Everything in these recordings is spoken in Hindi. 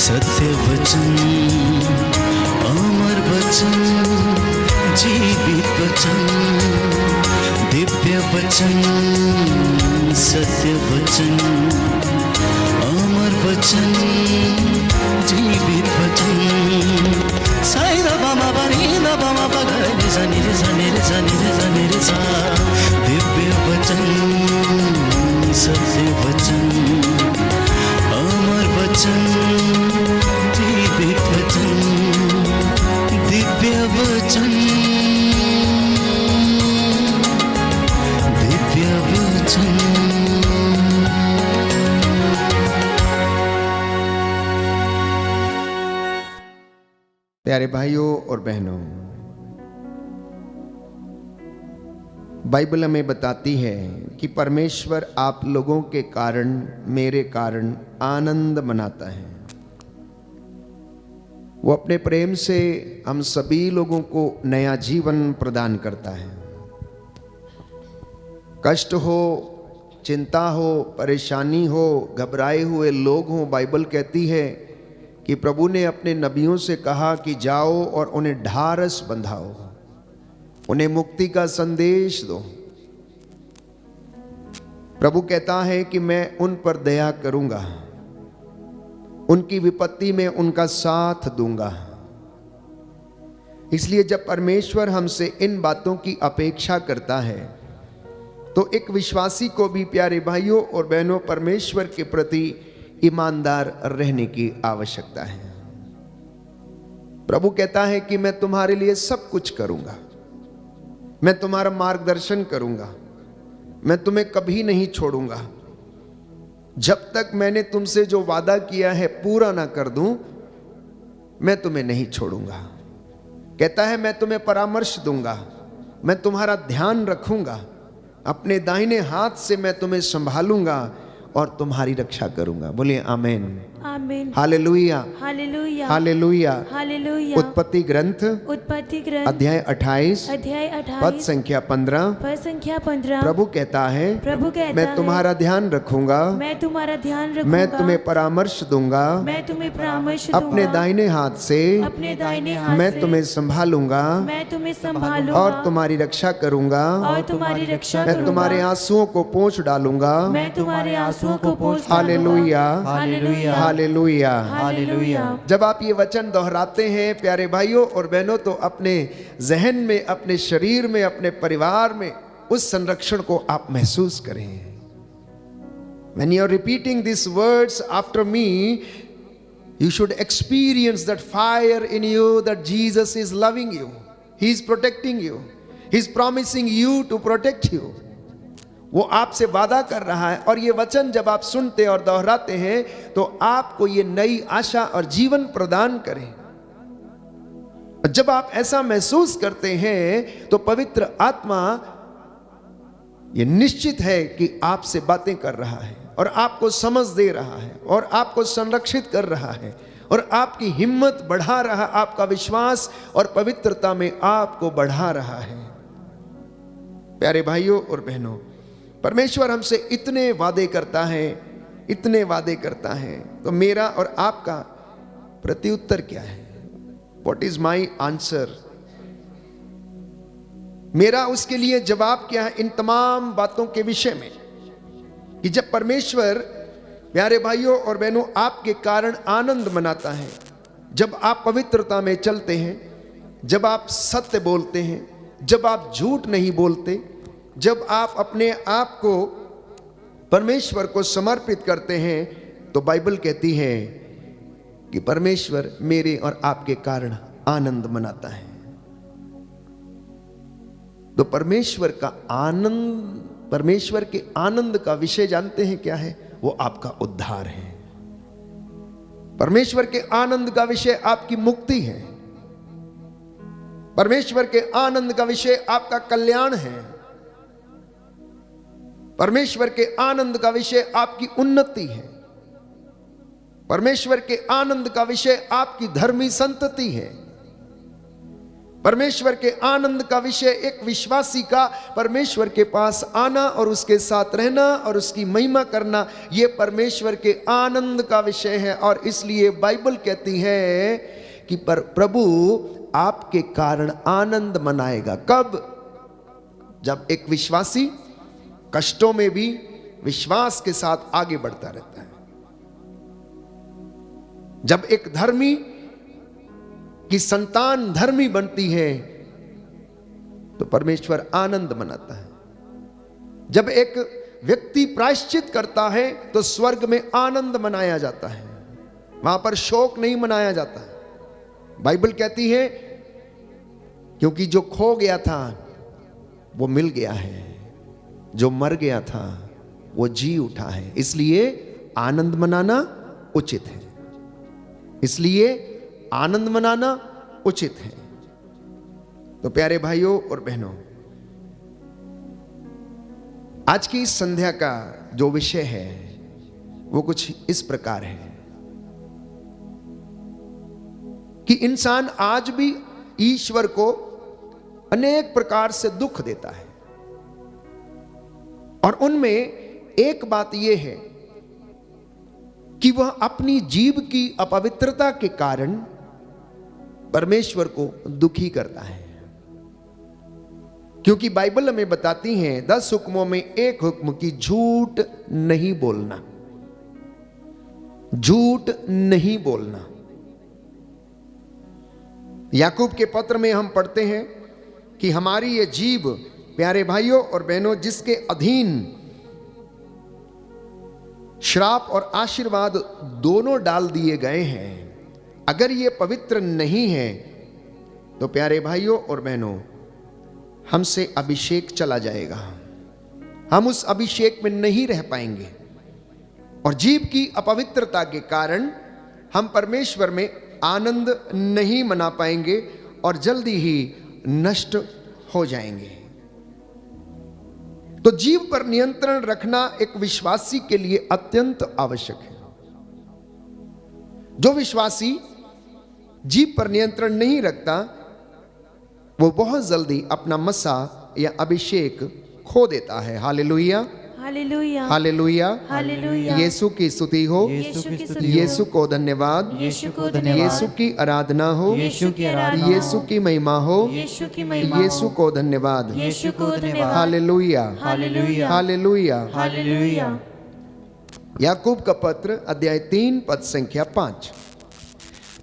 सत्य वचन, अमर वचन, जीवित वचन, दिव्य वचन, सत्य वचन, अमर वचन, जीवित वचन। साई दा बामा बनी दा बामा बगरे रे सनी रे सनी रे सनी रे सनी रे सा। दिव्य वचन, सत्य वचन, अमर वचन, जीवित वचन, दिव्य वचन, दिव्य वचन। प्यारे भाइयों और बहनों, बाइबल हमें बताती है कि परमेश्वर आप लोगों के कारण, मेरे कारण आनंद मनाता है। वो अपने प्रेम से हम सभी लोगों को नया जीवन प्रदान करता है। कष्ट हो, चिंता हो, परेशानी हो, घबराए हुए लोग हों, बाइबल कहती है कि प्रभु ने अपने नबियों से कहा कि जाओ और उन्हें ढारस बंधाओ, उन्हें मुक्ति का संदेश दो। प्रभु कहता है कि मैं उन पर दया करूंगा, उनकी विपत्ति में उनका साथ दूंगा। इसलिए जब परमेश्वर हमसे इन बातों की अपेक्षा करता है तो एक विश्वासी को भी, प्यारे भाइयों और बहनों, परमेश्वर के प्रति ईमानदार रहने की आवश्यकता है। प्रभु कहता है कि मैं तुम्हारे लिए सब कुछ करूंगा, मैं तुम्हारा मार्गदर्शन करूंगा, मैं तुम्हें कभी नहीं छोड़ूंगा। जब तक मैंने तुमसे जो वादा किया है पूरा ना कर दूं, मैं तुम्हें नहीं छोड़ूंगा। कहता है मैं तुम्हें परामर्श दूंगा, मैं तुम्हारा ध्यान रखूंगा, अपने दाहिने हाथ से मैं तुम्हें संभालूंगा और तुम्हारी रक्षा करूंगा। बोलिए आमीन, आमीन, हालेलुया, हालेलुया, हालेलुया। हालेलुया। उत्पत्ति ग्रंथ अध्याय 28 पद संख्या 15 प्रभु कहता है मैं तुम्हारा ध्यान रखूंगा, मैं तुम्हारा ध्यान रखूंगा, मैं तुम्हें परामर्श दूंगा, मैं तुम्हें परामर्श दूंगा, अपने दाहिने हाथ से अपने दाहिने हाथ मैं से तुम्हें संभालूंगा, मैं तुम्हें संभालूंगा और तुम्हारी रक्षा करूंगा, और तुम्हारी रक्षा मैं करूंगा, तुम्हारे आंसुओं को पोंछ डालूंगा। मैं तुम्हारे आंसुओं को पोंछ हालेलुया, हालेलुया, हालेलुया, हालेलुया। जब आप ये वचन दोहराते हैं प्यारे भाइयों और बहनों, तो अपने जहन में, अपने शरीर में, अपने परिवार में उस संरक्षण को आप महसूस करें। When you are repeating these words after me, you should experience that fire in you, that Jesus is loving you, He is protecting you, He is promising you to protect you. वो आपसे वादा कर रहा है। और ये वचन जब आप सुनते और दोहराते हैं तो आपको ये नई आशा और जीवन प्रदान करें। जब आप ऐसा महसूस करते हैं तो पवित्र आत्मा ये निश्चित है कि आपसे बातें कर रहा है और आपको समझ दे रहा है और आपको संरक्षित कर रहा है और आपकी हिम्मत बढ़ा रहा, आपका विश्वास और पवित्रता में आपको बढ़ा रहा है। प्यारे भाइयों और बहनों, परमेश्वर हमसे इतने वादे करता है, इतने वादे करता है, तो मेरा और आपका प्रत्युत्तर क्या है? What is my answer? मेरा उसके लिए जवाब क्या है इन तमाम बातों के विषय में? कि जब परमेश्वर, प्यारे भाइयों और बहनों, आपके कारण आनंद मनाता है, जब आप पवित्रता में चलते हैं, जब आप सत्य बोलते हैं, जब आप झूठ नहीं बोलते, जब आप अपने आप को परमेश्वर को समर्पित करते हैं, तो बाइबल कहती है कि परमेश्वर मेरे और आपके कारण आनंद मनाता है। तो परमेश्वर का आनंद, परमेश्वर के आनंद का विषय जानते हैं क्या है? वो आपका उद्धार है। परमेश्वर के आनंद का विषय आपकी मुक्ति है। परमेश्वर के आनंद का विषय आपका कल्याण है। परमेश्वर के आनंद का विषय आपकी उन्नति है। परमेश्वर के आनंद का विषय आपकी धर्मी संतति है। परमेश्वर के आनंद का विषय एक विश्वासी का परमेश्वर के पास आना और उसके साथ रहना और उसकी महिमा करना, यह परमेश्वर के आनंद का विषय है। और इसलिए बाइबल कहती है कि प्रभु आपके कारण आनंद मनाएगा। कब? जब एक विश्वासी कष्टों में भी विश्वास के साथ आगे बढ़ता रहता है। जब एक धर्मी की संतान धर्मी बनती है तो परमेश्वर आनंद मनाता है। जब एक व्यक्ति प्रायश्चित करता है तो स्वर्ग में आनंद मनाया जाता है, वहां पर शोक नहीं मनाया जाता है। बाइबल कहती है क्योंकि जो खो गया था वो मिल गया है, जो मर गया था वो जी उठा है। इसलिए आनंद मनाना उचित है, इसलिए आनंद मनाना उचित है। तो प्यारे भाइयों और बहनों, आज की इस संध्या का जो विषय है वो कुछ इस प्रकार है कि इंसान आज भी ईश्वर को अनेक प्रकार से दुख देता है, और उनमें एक बात यह है कि वह अपनी जीभ की अपवित्रता के कारण परमेश्वर को दुखी करता है। क्योंकि बाइबल हमें बताती है 10 हुक्मों में एक हुक्म की झूठ नहीं बोलना, झूठ नहीं बोलना। याकूब के पत्र में हम पढ़ते हैं कि हमारी ये जीभ, प्यारे भाइयों और बहनों, जिसके अधीन श्राप और आशीर्वाद दोनों डाल दिए गए हैं, अगर ये पवित्र नहीं है तो प्यारे भाइयों और बहनों, हमसे अभिषेक चला जाएगा, हम उस अभिषेक में नहीं रह पाएंगे। और जीभ की अपवित्रता के कारण हम परमेश्वर में आनंद नहीं मना पाएंगे और जल्दी ही नष्ट हो जाएंगे। तो जीभ पर नियंत्रण रखना एक विश्वासी के लिए अत्यंत आवश्यक है। जो विश्वासी जीभ पर नियंत्रण नहीं रखता वो बहुत जल्दी अपना मसा या अभिषेक खो देता है। Hallelujah, hallelujah, hallelujah, hallelujah. Yeshu की स्तुति हो, यीशु की स्तुति हो, यीशु को धन्यवाद, यीशु को धन्यवाद, यीशु की आराधना हो, यीशु की आराधना, यीशु की महिमा हो, यीशु की महिमा, यीशु को धन्यवाद, यीशु को धन्यवाद, हालेलुया, हालेलुया, हालेलुया। हालेलुया। याकूब का पत्र अध्याय 3 पद संख्या 5।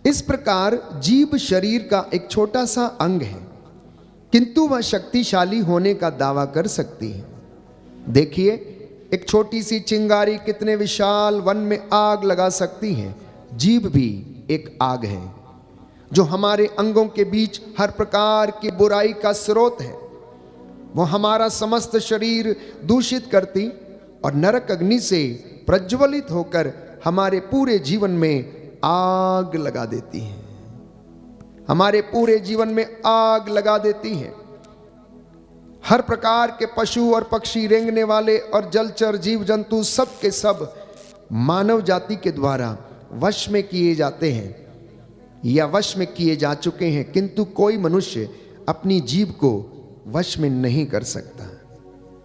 इस प्रकार जीभ शरीर का एक छोटा सा अंग है, किंतु वह शक्तिशाली होने का दावा कर सकती है। देखिए, एक छोटी सी चिंगारी कितने विशाल वन में आग लगा सकती है। जीभ भी एक आग है जो हमारे अंगों के बीच हर प्रकार की बुराई का स्रोत है। वो हमारा समस्त शरीर दूषित करती और नरक अग्नि से प्रज्वलित होकर हमारे पूरे जीवन में आग लगा देती है, हमारे पूरे जीवन में आग लगा देती है। हर प्रकार के पशु और पक्षी, रेंगने वाले और जलचर जीव जंतु सब के सब मानव जाति के द्वारा वश में किए जाते हैं या वश में किए जा चुके हैं, किंतु कोई मनुष्य अपनी जीभ को वश में नहीं कर सकता।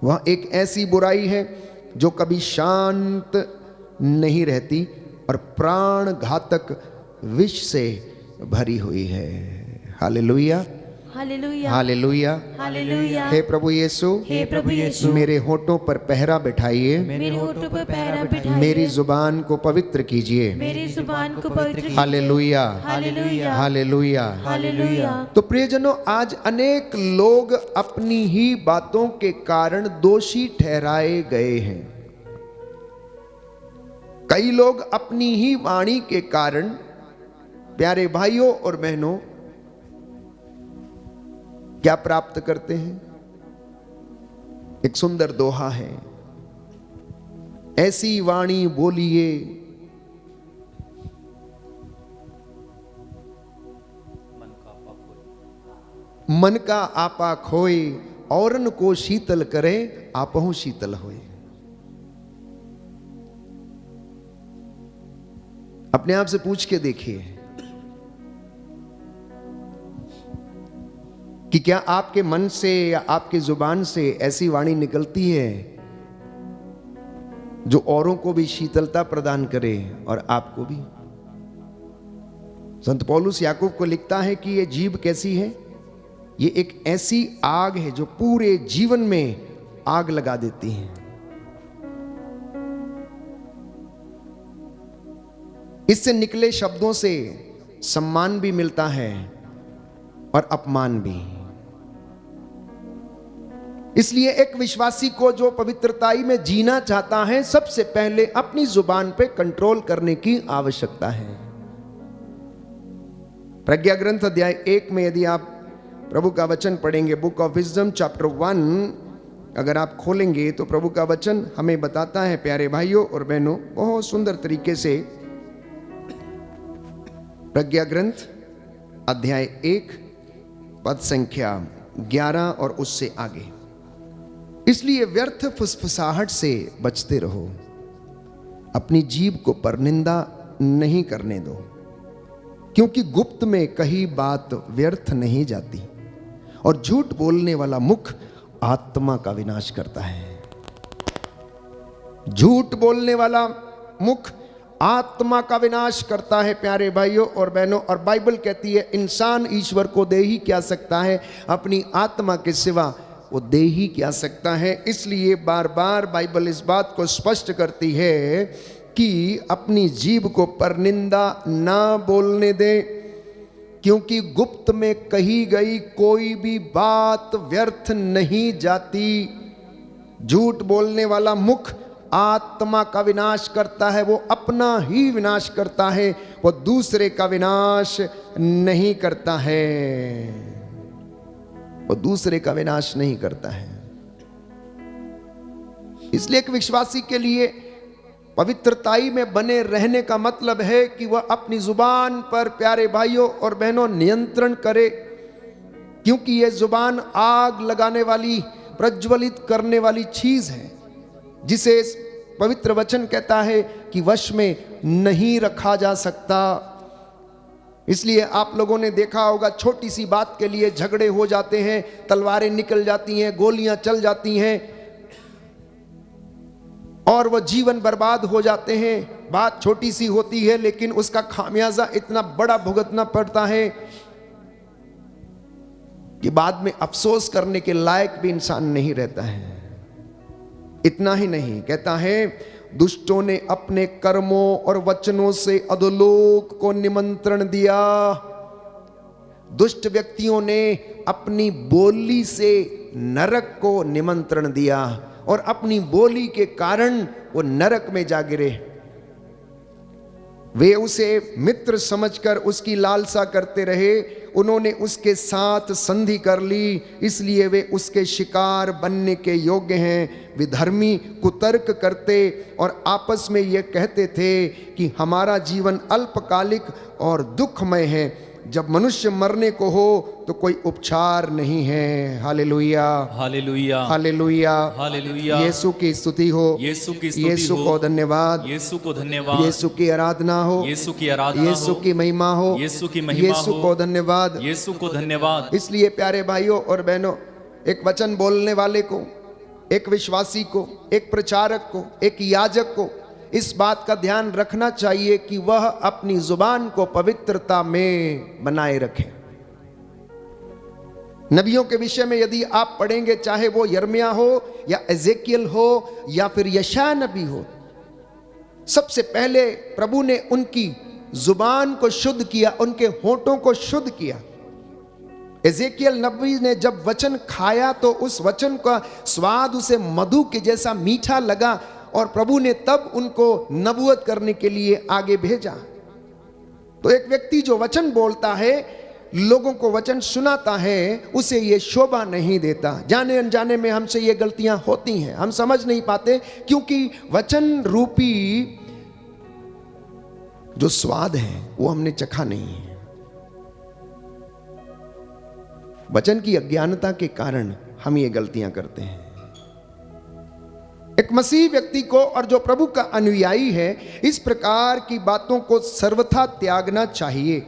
वह एक ऐसी बुराई है जो कभी शांत नहीं रहती और प्राण घातक विष से भरी हुई है। Hallelujah, hallelujah, hallelujah, hallelujah. हे प्रभु यीशु, हे प्रभु यीशु, मेरे होठों पर पहरा बिठाइए, मेरे होठों पर पहरा बिठाइए, मेरी जुबान को पवित्र कीजिए। मेरी जुबान को पवित्र कीजिए। Hallelujah, hallelujah, hallelujah. हालेलुया। तो प्रियजनों, आज अनेक लोग अपनी ही बातों के कारण दोषी ठहराए गए हैं। कई लोग अपनी ही वाणी के कारण, प्यारे भाइयों और बहनों, क्या प्राप्त करते हैं? एक सुंदर दोहा है, ऐसी वाणी बोलिए मन का आपा खोए, औरन को शीतल करे, आपहु शीतल होए। अपने आप से पूछ के देखिए, कि क्या आपके मन से या आपकी जुबान से ऐसी वाणी निकलती है जो औरों को भी शीतलता प्रदान करे और आपको भी। संत पौलुस याकूब को लिखता है कि ये जीभ कैसी है, ये एक ऐसी आग है जो पूरे जीवन में आग लगा देती है। इससे निकले शब्दों से सम्मान भी मिलता है और अपमान भी। इसलिए एक विश्वासी को जो पवित्रताई में जीना चाहता है, सबसे पहले अपनी जुबान पे कंट्रोल करने की आवश्यकता है। प्रज्ञा ग्रंथ अध्याय 1 में यदि आप प्रभु का वचन पढ़ेंगे, बुक ऑफ विजडम चैप्टर 1 अगर आप खोलेंगे तो प्रभु का वचन हमें बताता है प्यारे भाइयों और बहनों, बहुत सुंदर तरीके से। प्रज्ञा ग्रंथ अध्याय 1 पद संख्या 11 और उससे आगे। इसलिए व्यर्थ फुसफुसाहट से बचते रहो, अपनी जीभ को परनिंदा नहीं करने दो, क्योंकि गुप्त में कही बात व्यर्थ नहीं जाती और झूठ बोलने वाला मुख आत्मा का विनाश करता है। झूठ बोलने वाला मुख आत्मा का विनाश करता है प्यारे भाइयों और बहनों। और बाइबल कहती है इंसान ईश्वर को दे ही क्या सकता है, अपनी आत्मा के सिवा वो दे ही क्या सकता है। इसलिए बार बार बाइबल इस बात को स्पष्ट करती है कि अपनी जीभ को परनिंदा ना बोलने दे, क्योंकि गुप्त में कही गई कोई भी बात व्यर्थ नहीं जाती। झूठ बोलने वाला मुख आत्मा का विनाश करता है, वो अपना ही विनाश करता है, वो दूसरे का विनाश नहीं करता है, वो दूसरे का विनाश नहीं करता है। इसलिए एक विश्वासी के लिए पवित्रताई में बने रहने का मतलब है कि वह अपनी जुबान पर प्यारे भाइयों और बहनों नियंत्रण करे, क्योंकि यह जुबान आग लगाने वाली, प्रज्वलित करने वाली चीज है, जिसे पवित्र वचन कहता है कि वश में नहीं रखा जा सकता। इसलिए आप लोगों ने देखा होगा, छोटी सी बात के लिए झगड़े हो जाते हैं, तलवारें निकल जाती हैं, गोलियां चल जाती हैं और वह जीवन बर्बाद हो जाते हैं। बात छोटी सी होती है लेकिन उसका खामियाजा इतना बड़ा भुगतना पड़ता है कि बाद में अफसोस करने के लायक भी इंसान नहीं रहता है। इतना ही नहीं, कहता है दुष्टों ने अपने कर्मों और वचनों से अधोलोक को निमंत्रण दिया। दुष्ट व्यक्तियों ने अपनी बोली से नरक को निमंत्रण दिया और अपनी बोली के कारण वो नरक में जा गिरे। वे उसे मित्र समझकर उसकी लालसा करते रहे, उन्होंने उसके साथ संधि कर ली, इसलिए वे उसके शिकार बनने के योग्य हैं। विधर्मी कुतर्क करते और आपस में ये कहते थे कि हमारा जीवन अल्पकालिक और दुखमय है, जब मनुष्य मरने को हो तो कोई उपचार नहीं है। Hallelujah, hallelujah, hallelujah, hallelujah. Yeshu की स्तुति हो, यीशु की स्तुति यीशु हो, को धन्यवाद, यीशु को धन्यवाद, यीशु की आराधना हो, यीशु की आराधना यीशु हो, की महिमा हो, यीशु की महिमा यीशु हो, को धन्यवाद, यीशु को धन्यवाद। इसलिए प्यारे भाइयों और बहनों, एक वचन बोलने वाले को, एक विश्वासी को, एक प्रचारक को, एक याजक को इस बात का ध्यान रखना चाहिए कि वह अपनी जुबान को पवित्रता में बनाए रखे। नबियों के विषय में यदि आप पढ़ेंगे, चाहे वो यिर्मयाह हो या एजेकियल हो या फिर यशायाह नबी हो, सबसे पहले प्रभु ने उनकी जुबान को शुद्ध किया, उनके होठों को शुद्ध किया। एजेकियल नबी ने जब वचन खाया तो उस वचन का स्वाद उसे मधु के जैसा मीठा लगा और प्रभु ने तब उनको नबूवत करने के लिए आगे भेजा। तो एक व्यक्ति जो वचन बोलता है, लोगों को वचन सुनाता है, उसे ये शोभा नहीं देता। जाने अनजाने में हमसे ये गलतियां होती हैं, हम समझ नहीं पाते, क्योंकि वचन रूपी जो स्वाद है वो हमने चखा नहीं है। वचन की अज्ञानता के कारण हम ये गलतियां करते हैं। एक मसीह व्यक्ति को और जो प्रभु का अनुयायी है, इस प्रकार की बातों को सर्वथा त्यागना चाहिए।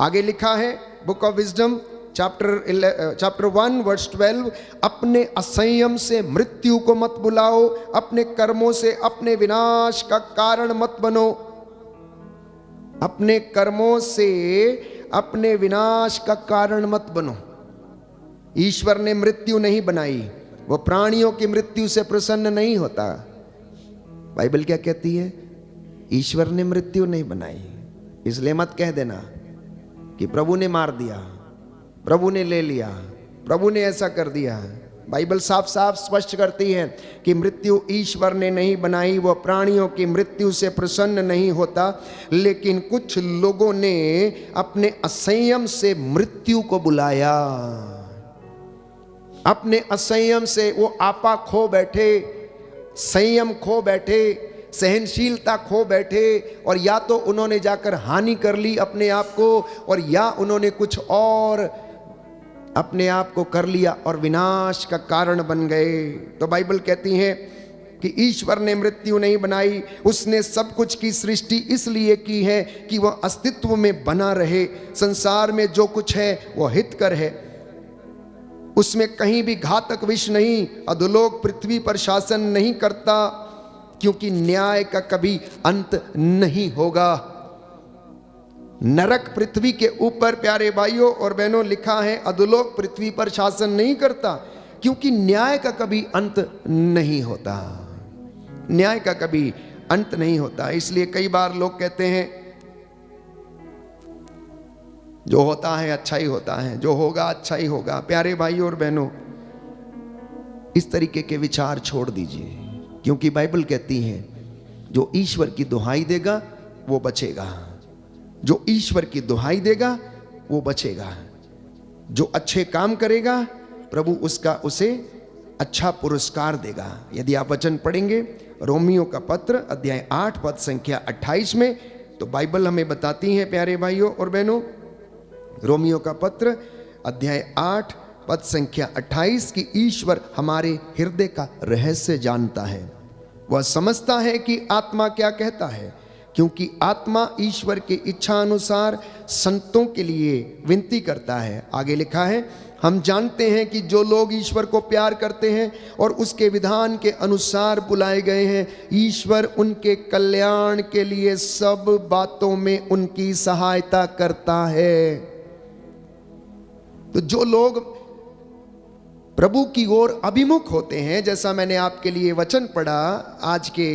आगे लिखा है book of wisdom chapter 1 verse 12, अपने असंयम से मृत्यु को मत बुलाओ, अपने कर्मों से अपने विनाश का कारण मत बनो। अपने कर्मों से अपने विनाश का कारण मत बनो। ईश्वर ने मृत्यु नहीं बनाई, वो प्राणियों की मृत्यु से प्रसन्न नहीं होता। बाइबल क्या कहती है? ईश्वर ने मृत्यु नहीं बनाई। इसलिए मत कह देना कि प्रभु ने मार दिया, प्रभु ने ले लिया, प्रभु ने ऐसा कर दिया। बाइबल साफ साफ स्पष्ट करती है कि मृत्यु ईश्वर ने नहीं बनाई, वो प्राणियों की मृत्यु से प्रसन्न नहीं होता। लेकिन कुछ लोगों ने अपने असंयम से मृत्यु को बुलाया। अपने असंयम से वो आपा खो बैठे, संयम खो बैठे, सहनशीलता खो बैठे, और या तो उन्होंने जाकर हानि कर ली अपने आप को, और या उन्होंने कुछ और अपने आप को कर लिया और विनाश का कारण बन गए। तो बाइबल कहती है कि ईश्वर ने मृत्यु नहीं बनाई, उसने सब कुछ की सृष्टि इसलिए की है कि वह अस्तित्व में बना रहे। संसार में जो कुछ है वो हितकर है, उसमें कहीं भी घातक विष नहीं। अधोलोक पृथ्वी पर शासन नहीं करता, क्योंकि न्याय का कभी अंत नहीं होगा। नरक पृथ्वी के ऊपर, प्यारे भाइयों और बहनों, लिखा है अधोलोक पृथ्वी पर शासन नहीं करता, क्योंकि न्याय का कभी अंत नहीं होता। न्याय का कभी अंत नहीं होता। इसलिए कई बार लोग कहते हैं जो होता है अच्छा ही होता है, जो होगा अच्छा ही होगा। प्यारे भाइयों और बहनों, इस तरीके के विचार छोड़ दीजिए, क्योंकि बाइबल कहती है जो ईश्वर की दुहाई देगा वो बचेगा। जो ईश्वर की दुहाई देगा वो बचेगा। जो अच्छे काम करेगा प्रभु उसे अच्छा पुरस्कार देगा। यदि आप वचन पढ़ेंगे रोमियो का पत्र अध्याय 8 पद संख्या 28 में, तो बाइबल हमें बताती है प्यारे भाइयों और बहनों, रोमियो का पत्र अध्याय 8 पद संख्या 28 की ईश्वर हमारे हृदय का रहस्य जानता है। वह समझता है कि आत्मा क्या कहता है, क्योंकि आत्मा ईश्वर की इच्छा अनुसार संतों के लिए विनती करता है। आगे लिखा है, हम जानते हैं कि जो लोग ईश्वर को प्यार करते हैं और उसके विधान के अनुसार बुलाए गए हैं, ईश्वर उनके कल्याण के लिए सब बातों में उनकी सहायता करता है। तो जो लोग प्रभु की ओर अभिमुख होते हैं, जैसा मैंने आपके लिए वचन पढ़ा आज के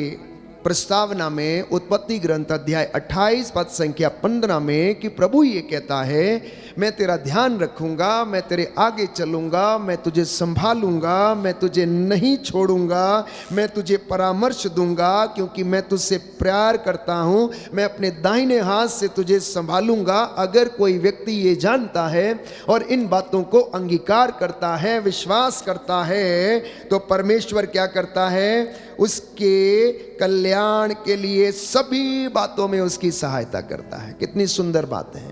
प्रस्तावना में, उत्पत्ति ग्रंथ अध्याय 28 पद संख्या 15 में, कि प्रभु ये कहता है मैं तेरा ध्यान रखूंगा, मैं तेरे आगे चलूंगा, मैं तुझे संभालूंगा, मैं तुझे नहीं छोड़ूंगा, मैं तुझे परामर्श दूंगा, क्योंकि मैं तुझसे प्यार करता हूं, मैं अपने दाहिने हाथ से तुझे संभालूंगा। अगर कोई व्यक्ति ये जानता है और इन बातों को अंगीकार करता है, विश्वास करता है, तो परमेश्वर क्या करता है? उसके कल्याण के लिए सभी बातों में उसकी सहायता करता है। कितनी सुंदर बात है।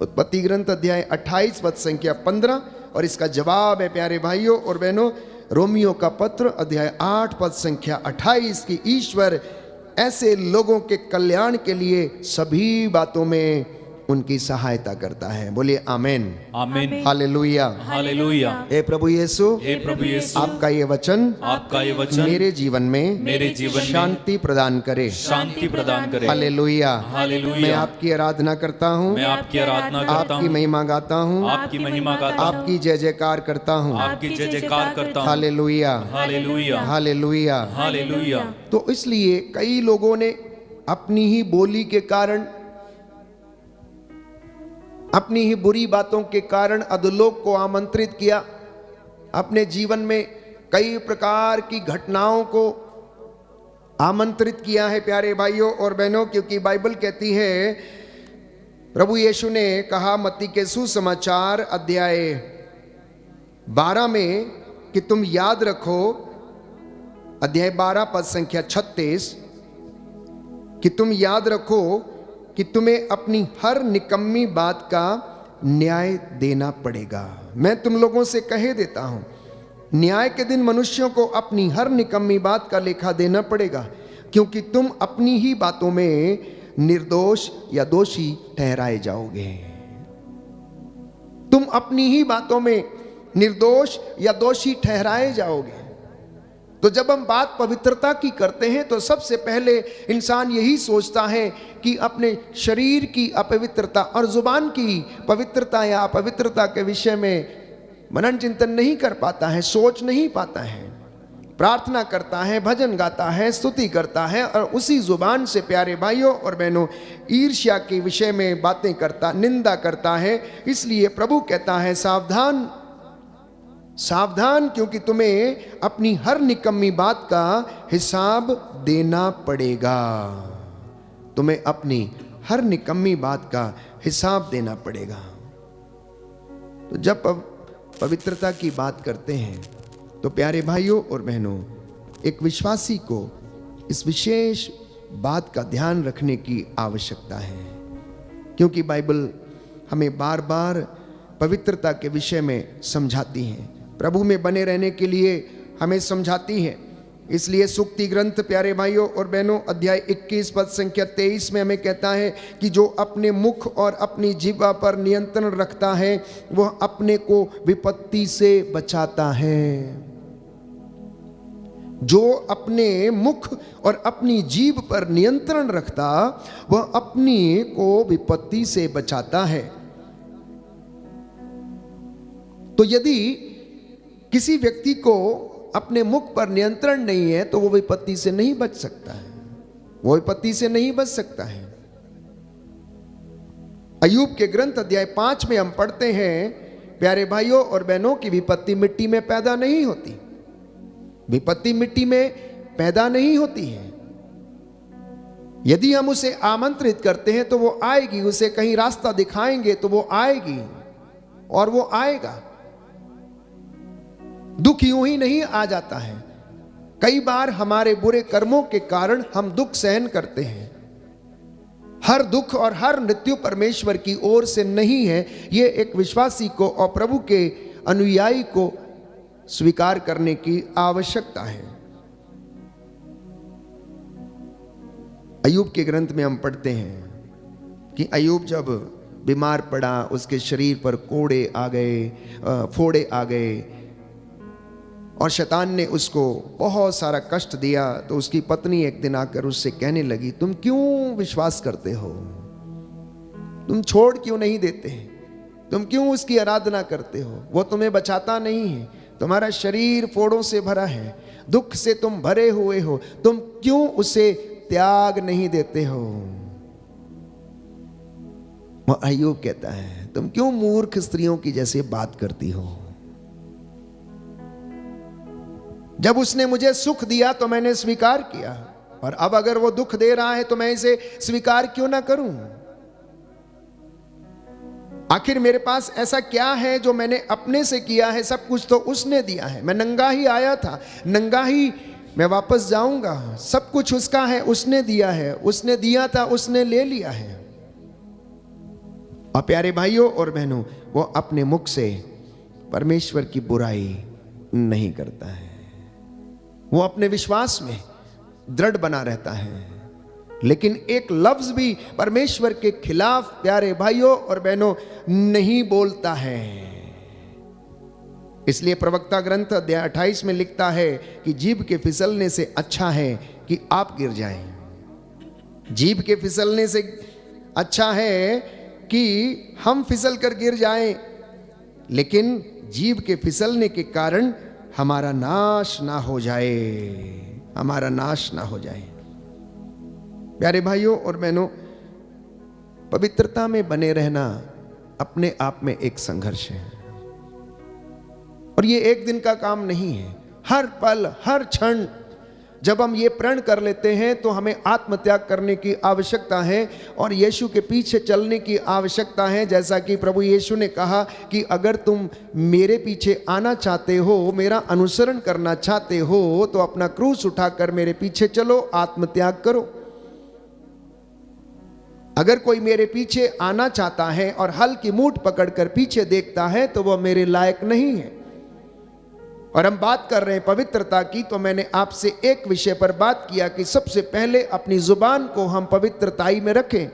उत्पत्ति ग्रंथ अध्याय 28 पद संख्या 15, और इसका जवाब है प्यारे भाइयों और बहनों रोमियो का पत्र अध्याय 8 पद संख्या 28 की ईश्वर ऐसे लोगों के कल्याण के लिए सभी बातों में उनकी सहायता करता है। बोलिए आमेन, आमीन, हालेलुया, हालेलुया। हे प्रभु यीशु, हे प्रभु यीशु, आपका ये वचन मेरे जीवन में शांति प्रदान करे, शांति प्रदान करे। Hallelujah, hallelujah. मैं आपकी आराधना करता हूँ, मैं आपकी आराधना करता आपकी हूँ, महिमा गाता हूँ, आपकी महिमा गाता हूँ, आपकी जय जयकार करता हूँ। आपकी जय जयकार करता हूँ। Hallelujah, hallelujah, hallelujah. हालेलुया। तो इसलिए कई लोगों ने अपनी ही बोली के कारण, अपनी ही बुरी बातों के कारण अधोलोक को आमंत्रित किया। अपने जीवन में कई प्रकार की घटनाओं को आमंत्रित किया है प्यारे भाइयों और बहनों, क्योंकि बाइबल कहती है, प्रभु यीशु ने कहा मत्ती के सुसमाचार अध्याय 12 में कि तुम याद रखो, अध्याय 12 पद संख्या 36, कि तुम याद रखो कि तुम्हें अपनी हर निकम्मी बात का न्याय देना पड़ेगा। मैं तुम लोगों से कहे देता हूं, न्याय के दिन मनुष्यों को अपनी हर निकम्मी बात का लेखा देना पड़ेगा, क्योंकि तुम अपनी ही बातों में निर्दोष या दोषी ठहराए जाओगे। तुम अपनी ही बातों में निर्दोष या दोषी ठहराए जाओगे। तो जब हम बात पवित्रता की करते हैं तो सबसे पहले इंसान यही सोचता है कि अपने शरीर की अपवित्रता और जुबान की पवित्रता या अपवित्रता के विषय में मनन चिंतन नहीं कर पाता है, सोच नहीं पाता है। प्रार्थना करता है, भजन गाता है, स्तुति करता है और उसी जुबान से प्यारे भाइयों और बहनों ईर्ष्या के विषय में बातें करता, निंदा करता है। इसलिए प्रभु कहता है सावधान सावधान, क्योंकि तुम्हें अपनी हर निकम्मी बात का हिसाब देना पड़ेगा। तुम्हें अपनी हर निकम्मी बात का हिसाब देना पड़ेगा। तो जब पवित्रता की बात करते हैं तो प्यारे भाइयों और बहनों, एक विश्वासी को इस विशेष बात का ध्यान रखने की आवश्यकता है, क्योंकि बाइबल हमें बार बार पवित्रता के विषय में समझाती है, प्रभु में बने रहने के लिए हमें समझाती है। इसलिए सुक्ति ग्रंथ प्यारे भाइयों और बहनों अध्याय 21 पद संख्या 23 में हमें कहता है कि जो अपने मुख और अपनी जीवा पर नियंत्रण रखता है वह अपने को विपत्ति से बचाता है। जो अपने मुख और अपनी जीभ पर नियंत्रण रखता वह अपने को विपत्ति से बचाता है। तो यदि किसी व्यक्ति को अपने मुख पर नियंत्रण नहीं है तो वो विपत्ति से नहीं बच सकता है, वो विपत्ति से नहीं बच सकता है। अय्यूब के ग्रंथ अध्याय 5 में हम पढ़ते हैं प्यारे भाइयों और बहनों की विपत्ति मिट्टी में पैदा नहीं होती, विपत्ति मिट्टी में पैदा नहीं होती है। यदि हम उसे आमंत्रित करते हैं तो वो आएगी, उसे कहीं रास्ता दिखाएंगे तो वो आएगी और वो आएगा। दुख यूं ही नहीं आ जाता है। कई बार हमारे बुरे कर्मों के कारण हम दुख सहन करते हैं। हर दुख और हर मृत्यु परमेश्वर की ओर से नहीं है। ये एक विश्वासी को और प्रभु के अनुयायी को स्वीकार करने की आवश्यकता है। अय्यूब के ग्रंथ में हम पढ़ते हैं कि अय्यूब जब बीमार पड़ा, उसके शरीर पर कोड़े आ गए, फोड़े आ गए और शैतान ने उसको बहुत सारा कष्ट दिया। तो उसकी पत्नी एक दिन आकर उससे कहने लगी, तुम क्यों विश्वास करते हो, तुम छोड़ क्यों नहीं देते, तुम क्यों उसकी आराधना करते हो, वो तुम्हें बचाता नहीं है, तुम्हारा शरीर फोड़ों से भरा है, दुख से तुम भरे हुए हो, तुम क्यों उसे त्याग नहीं देते हो। वो अय्यूब कहता है, तुम क्यों मूर्ख स्त्रियों की जैसे बात करती हो। जब उसने मुझे सुख दिया तो मैंने स्वीकार किया, और अब अगर वो दुख दे रहा है तो मैं इसे स्वीकार क्यों ना करूं। आखिर मेरे पास ऐसा क्या है जो मैंने अपने से किया है, सब कुछ तो उसने दिया है। मैं नंगा ही आया था, नंगा ही मैं वापस जाऊंगा, सब कुछ उसका है, उसने दिया है, उसने दिया था, उसने ले लिया है। और प्यारे भाइयों और बहनों, वो अपने मुख से परमेश्वर की बुराई नहीं करता है, वो अपने विश्वास में दृढ़ बना रहता है, लेकिन एक लफ्ज भी परमेश्वर के खिलाफ प्यारे भाइयों और बहनों नहीं बोलता है। इसलिए प्रवक्ता ग्रंथ अध्याय 28 में लिखता है कि जीभ के फिसलने से अच्छा है कि आप गिर जाएं। जीभ के फिसलने से अच्छा है कि हम फिसल कर गिर जाएं, लेकिन जीभ के फिसलने के कारण हमारा नाश ना हो जाए, हमारा नाश ना हो जाए। प्यारे भाइयों और बहनों, पवित्रता में बने रहना अपने आप में एक संघर्ष है, और ये एक दिन का काम नहीं है। हर पल हर क्षण जब हम ये प्रण कर लेते हैं तो हमें आत्मत्याग करने की आवश्यकता है और यीशु के पीछे चलने की आवश्यकता है। जैसा कि प्रभु यीशु ने कहा कि अगर तुम मेरे पीछे आना चाहते हो, मेरा अनुसरण करना चाहते हो, तो अपना क्रूस उठाकर मेरे पीछे चलो, आत्मत्याग करो। अगर कोई मेरे पीछे आना चाहता है और हल की मूठ पकड़कर पीछे देखता है तो वह मेरे लायक नहीं है। और हम बात कर रहे हैं पवित्रता की, तो मैंने आपसे एक विषय पर बात किया कि सबसे पहले अपनी जुबान को हम पवित्रताई में रखें।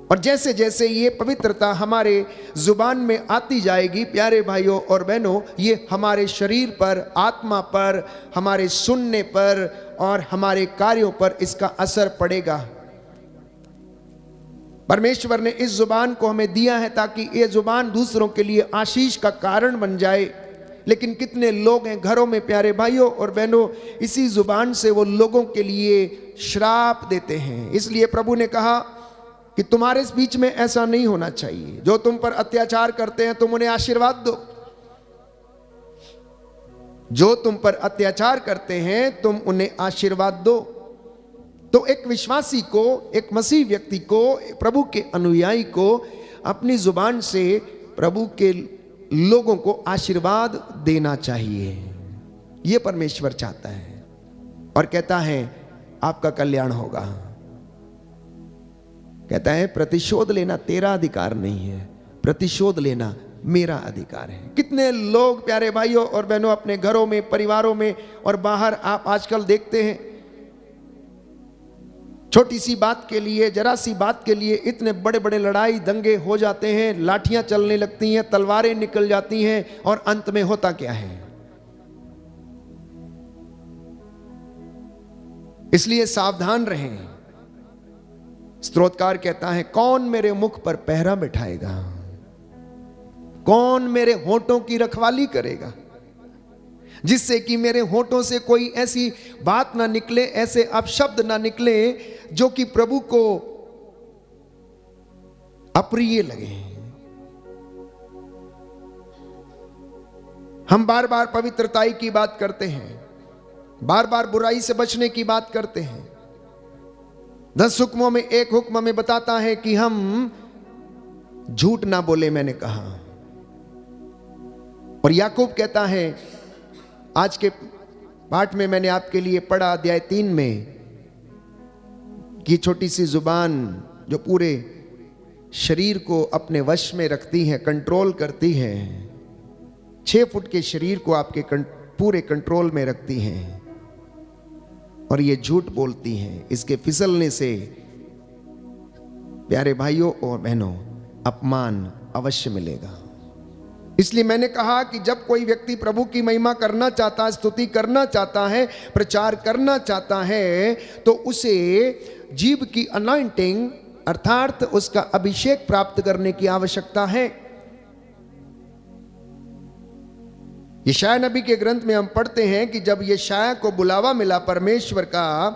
और जैसे जैसे ये पवित्रता हमारे जुबान में आती जाएगी प्यारे भाइयों और बहनों, ये हमारे शरीर पर, आत्मा पर, हमारे सुनने पर और हमारे कार्यों पर इसका असर पड़ेगा। परमेश्वर ने इस जुबान को हमें दिया है ताकि ये जुबान दूसरों के लिए आशीष का कारण बन जाए। लेकिन कितने लोग हैं घरों में प्यारे भाइयों और बहनों, इसी जुबान से वो लोगों के लिए श्राप देते हैं। इसलिए प्रभु ने कहा कि तुम्हारे इस बीच में ऐसा नहीं होना चाहिए। जो तुम पर अत्याचार करते हैं तुम उन्हें आशीर्वाद दो। जो तुम पर अत्याचार करते हैं तुम उन्हें आशीर्वाद दो। तो एक विश्वासी को, एक मसीह व्यक्ति को, प्रभु के अनुयायी को अपनी जुबान से प्रभु के लोगों को आशीर्वाद देना चाहिए। यह परमेश्वर चाहता है और कहता है आपका कल्याण होगा। कहता है प्रतिशोध लेना तेरा अधिकार नहीं है, प्रतिशोध लेना मेरा अधिकार है। कितने लोग प्यारे भाइयों और बहनों अपने घरों में, परिवारों में और बाहर आप आजकल देखते हैं, छोटी सी बात के लिए, जरा सी बात के लिए इतने बड़े बड़े लड़ाई दंगे हो जाते हैं, लाठियां चलने लगती हैं, तलवारें निकल जाती हैं और अंत में होता क्या है? इसलिए सावधान रहें। स्तोत्रकार कहता है कौन मेरे मुख पर पहरा बिठाएगा, कौन मेरे होठों की रखवाली करेगा, जिससे कि मेरे होठों से कोई ऐसी बात ना निकले, ऐसे अपशब्द ना निकले जो कि प्रभु को अप्रिय लगे। हम बार बार पवित्रताई की बात करते हैं, बार बार बुराई से बचने की बात करते हैं। 10 हुक्मों में एक हुक्म में बताता है कि हम झूठ ना बोले, मैंने कहा। और याकूब कहता है, आज के पाठ में मैंने आपके लिए पढ़ा अध्याय 3 में, कि छोटी सी जुबान जो पूरे शरीर को अपने वश में रखती है, कंट्रोल करती है, 6 फुट के शरीर को आपके पूरे कंट्रोल में रखती हैं और ये झूठ बोलती हैं। इसके फिसलने से प्यारे भाइयों और बहनों अपमान अवश्य मिलेगा। इसलिए मैंने कहा कि जब कोई व्यक्ति प्रभु की महिमा करना चाहता है, स्तुति करना चाहता है, प्रचार करना चाहता है, तो उसे जीभ की अनॉइंटिंग अर्थात उसका अभिषेक प्राप्त करने की आवश्यकता है। यशायाह नबी के ग्रंथ में हम पढ़ते हैं कि जब यशायाह को बुलावा मिला परमेश्वर का,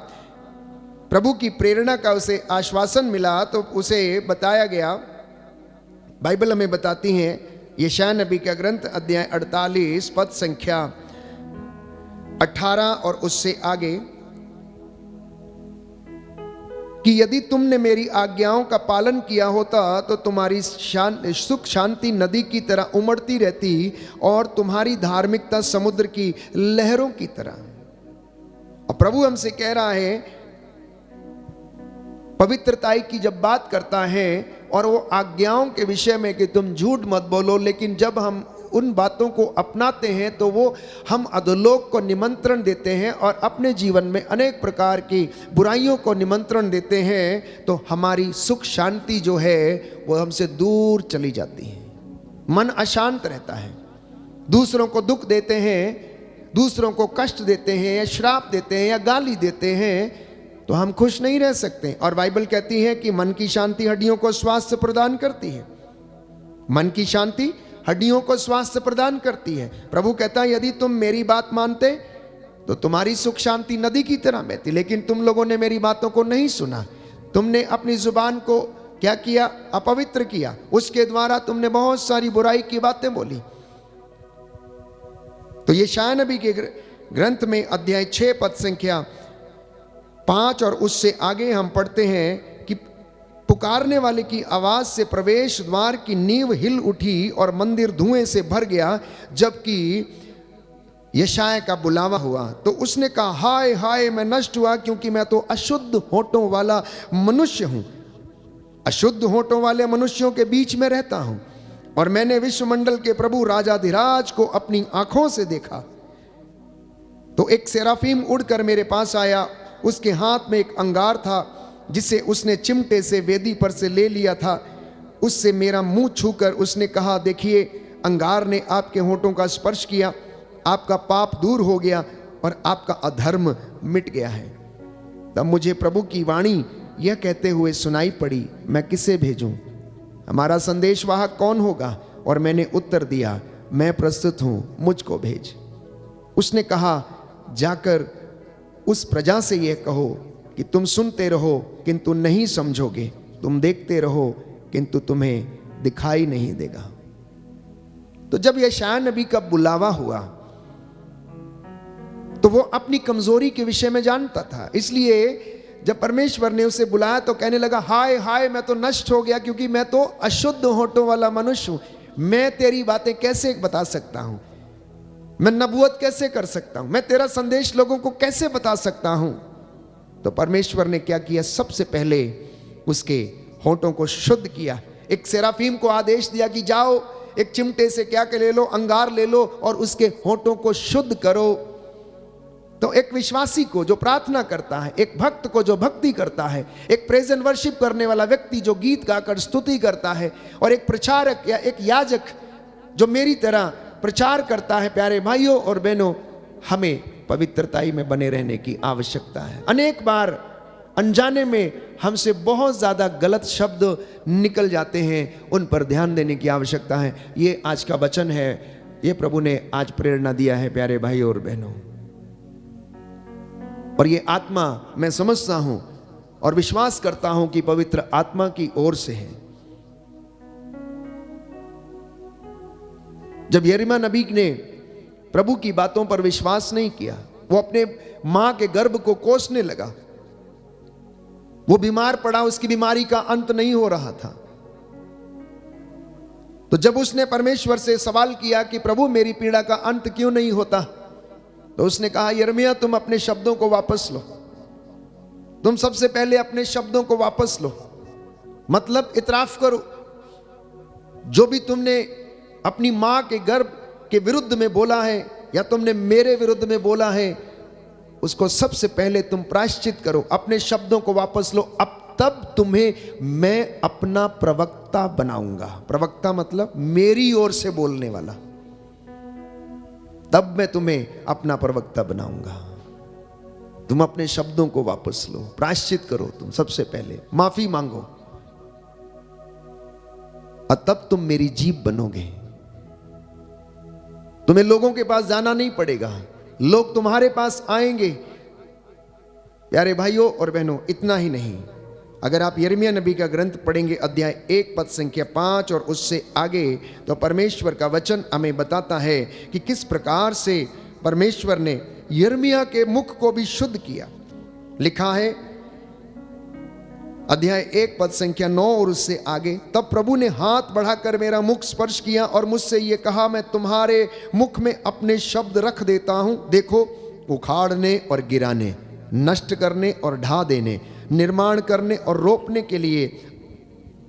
प्रभु की प्रेरणा का उसे आश्वासन मिला, तो उसे बताया गया, बाइबल हमें बताती है यशायाह नबी का ग्रंथ अध्याय 48 पद संख्या 18 और उससे आगे, कि यदि तुमने मेरी आज्ञाओं का पालन किया होता तो तुम्हारी सुख शांति नदी की तरह उमड़ती रहती और तुम्हारी धार्मिकता समुद्र की लहरों की तरह। और प्रभु हमसे कह रहा है, पवित्रताई की जब बात करता है और वो आज्ञाओं के विषय में कि तुम झूठ मत बोलो, लेकिन जब हम उन बातों को अपनाते हैं तो वो हम अधोलोक को निमंत्रण देते हैं और अपने जीवन में अनेक प्रकार की बुराइयों को निमंत्रण देते हैं, तो हमारी सुख शांति जो है वो हमसे दूर चली जाती है। मन अशांत रहता है, दूसरों को दुख देते हैं, दूसरों को कष्ट देते हैं या श्राप देते हैं या गाली देते हैं, तो हम खुश नहीं रह सकते। और बाइबल कहती है कि मन की शांति हड्डियों को स्वास्थ्य प्रदान करती है। मन की शांति हड्डियों को स्वास्थ्य प्रदान करती है। प्रभु कहता है यदि तुम मेरी बात मानते तो तुम्हारी सुख शांति नदी की तरह बहती, लेकिन तुम लोगों ने मेरी बातों को नहीं सुना। तुमने अपनी जुबान को क्या किया? अपवित्र किया। उसके द्वारा तुमने बहुत सारी बुराई की बातें बोली। तो यशायाह नबी के ग्रंथ में अध्याय 6 पद संख्या 5 और उससे आगे हम पढ़ते हैं कि पुकारने वाले की आवाज से प्रवेश द्वार की नींव हिल उठी और मंदिर धुएं से भर गया। जबकि यशायाह का बुलावा हुआ तो उसने कहा, हाय हाय मैं नष्ट हुआ, क्योंकि मैं तो अशुद्ध होठों वाला मनुष्य हूं। अशुद्ध होठों वाले मनुष्यों के बीच में रहता हूं और मैंने विश्वमंडल के प्रभु राजाधिराज को अपनी आंखों से देखा। तो एक सेराफीम उड़कर मेरे पास आया, उसके हाथ में एक अंगार था, जिसे उसने चिमटे से वेदी पर से ले लिया था, उससे मेरा मुंह छूकर उसने कहा, देखिए अंगार ने आपके होठों का स्पर्श किया, आपका पाप दूर हो गया और आपका अधर्म मिट गया है। तब मुझे प्रभु की वाणी यह कहते हुए सुनाई पड़ी, मैं किसे भेजूं? हमारा संदेशवाहक कौन होगा? और मैंने उत्तर दिया, मैं प्रस्तुत हूं, मुझको भेज। उसने कहा, जाकर उस प्रजा से यह कहो कि तुम सुनते रहो किंतु नहीं समझोगे, तुम देखते रहो किंतु तुम्हें दिखाई नहीं देगा। तो जब यशायाह नबी का बुलावा हुआ तो वो अपनी कमजोरी के विषय में जानता था, इसलिए जब परमेश्वर ने उसे बुलाया तो कहने लगा, हाय हाय मैं तो नष्ट हो गया, क्योंकि मैं तो अशुद्ध होठों वाला मनुष्य हूं। मैं तेरी बातें कैसे बता सकता हूं? मैं नबूवत कैसे कर सकता हूं? मैं तेरा संदेश लोगों को कैसे बता सकता हूं? तो परमेश्वर ने क्या किया? सबसे पहले उसके होठों को शुद्ध किया। एक सेराफीम को आदेश दिया कि जाओ एक चिमटे से क्या के ले लो, अंगार ले लो और उसके होठों को शुद्ध करो। तो एक विश्वासी को जो प्रार्थना करता है, एक भक्त को जो भक्ति करता है, एक प्रेज एंड वर्शिप करने वाला व्यक्ति जो गीत गाकर स्तुति करता है, और एक प्रचारक या एक याजक जो मेरी तरह प्रचार करता है, प्यारे भाइयों और बहनों, हमें पवित्रताई में बने रहने की आवश्यकता है। अनेक बार अनजाने में हमसे बहुत ज्यादा गलत शब्द निकल जाते हैं, उन पर ध्यान देने की आवश्यकता है। ये आज का वचन है, ये प्रभु ने आज प्रेरणा दिया है प्यारे भाइयों और बहनों, और ये आत्मा मैं समझता हूं और विश्वास करता हूं कि पवित्र आत्मा की ओर से है। जब यिर्मयाह नबी ने प्रभु की बातों पर विश्वास नहीं किया, वो अपने मां के गर्भ को कोसने लगा, वो बीमार पड़ा, उसकी बीमारी का अंत नहीं हो रहा था। तो जब उसने परमेश्वर से सवाल किया कि प्रभु मेरी पीड़ा का अंत क्यों नहीं होता, तो उसने कहा, यिर्मयाह तुम अपने शब्दों को वापस लो, तुम सबसे पहले अपने शब्दों को वापस लो, मतलब इतराफ करो, जो भी तुमने अपनी मां के गर्भ के विरुद्ध में बोला है या तुमने मेरे विरुद्ध में बोला है, उसको सबसे पहले तुम प्रायश्चित करो, अपने शब्दों को वापस लो। अब तब तुम्हें मैं अपना प्रवक्ता बनाऊंगा। प्रवक्ता मतलब मेरी ओर से बोलने वाला, तब मैं तुम्हें अपना प्रवक्ता बनाऊंगा। तुम अपने शब्दों को वापस लो, प्रायश्चित करो, तुम सबसे पहले माफी मांगो, और तब तुम मेरी जीभ बनोगे। तुम्हें लोगों के पास जाना नहीं पड़ेगा, लोग तुम्हारे पास आएंगे। प्यारे भाइयों और बहनों, इतना ही नहीं, अगर आप यिर्मयाह नबी का ग्रंथ पढ़ेंगे अध्याय 1 पद संख्या 5 और उससे आगे, तो परमेश्वर का वचन हमें बताता है कि किस प्रकार से परमेश्वर ने यिर्मयाह के मुख को भी शुद्ध किया। लिखा है अध्याय 1 पद संख्या 9 और उससे आगे, तब प्रभु ने हाथ बढ़ाकर मेरा मुख स्पर्श किया और मुझसे ये कहा, मैं तुम्हारे मुख में अपने शब्द रख देता हूं। देखो, उखाड़ने और गिराने, नष्ट करने और ढा देने, निर्माण करने और रोपने के लिए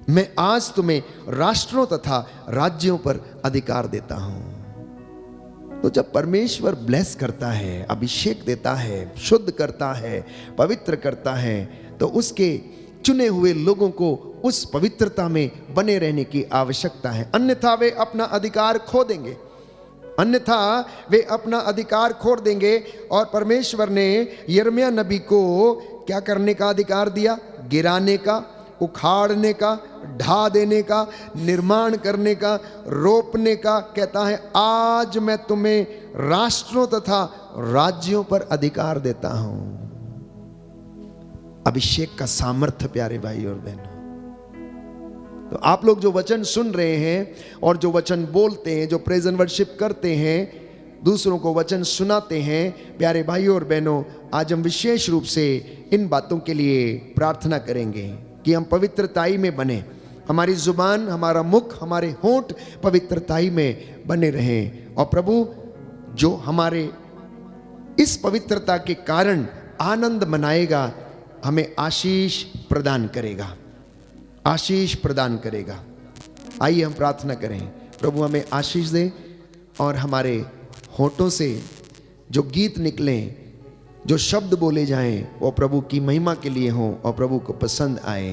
मैं आज तुम्हें राष्ट्रों तथा राज्यों पर अधिकार देता हूं। तो जब परमेश्वर ब्लेस करता है, अभिषेक देता है, शुद्ध करता है, पवित्र करता है, तो उसके चुने हुए लोगों को उस पवित्रता में बने रहने की आवश्यकता है, अन्यथा वे अपना अधिकार खो देंगे, अन्यथा वे अपना अधिकार खो देंगे। और परमेश्वर ने यिर्मयाह नबी को क्या करने का अधिकार दिया? गिराने का, उखाड़ने का, ढा देने का, निर्माण करने का, रोपने का। कहता है, आज मैं तुम्हें राष्ट्रों तथा राज्यों पर अधिकार देता हूं। अभिषेक का सामर्थ्य प्यारे भाई और बहनों, तो आप लोग जो वचन सुन रहे हैं और जो वचन बोलते हैं, जो प्रेज एंड वर्शिप करते हैं, दूसरों को वचन सुनाते हैं, प्यारे भाइयों और बहनों, आज हम विशेष रूप से इन बातों के लिए प्रार्थना करेंगे कि हम पवित्रताई में बने, हमारी जुबान, हमारा मुख, हमारे होंठ पवित्रताई में बने रहें, और प्रभु जो हमारे इस पवित्रता के कारण आनंद मनाएगा, हमें आशीष प्रदान करेगा, आशीष प्रदान करेगा। आइए हम प्रार्थना करें, प्रभु हमें आशीष दे और हमारे होठों से जो गीत निकलें जो शब्द बोले जाएं वो प्रभु की महिमा के लिए हों और प्रभु को पसंद आए।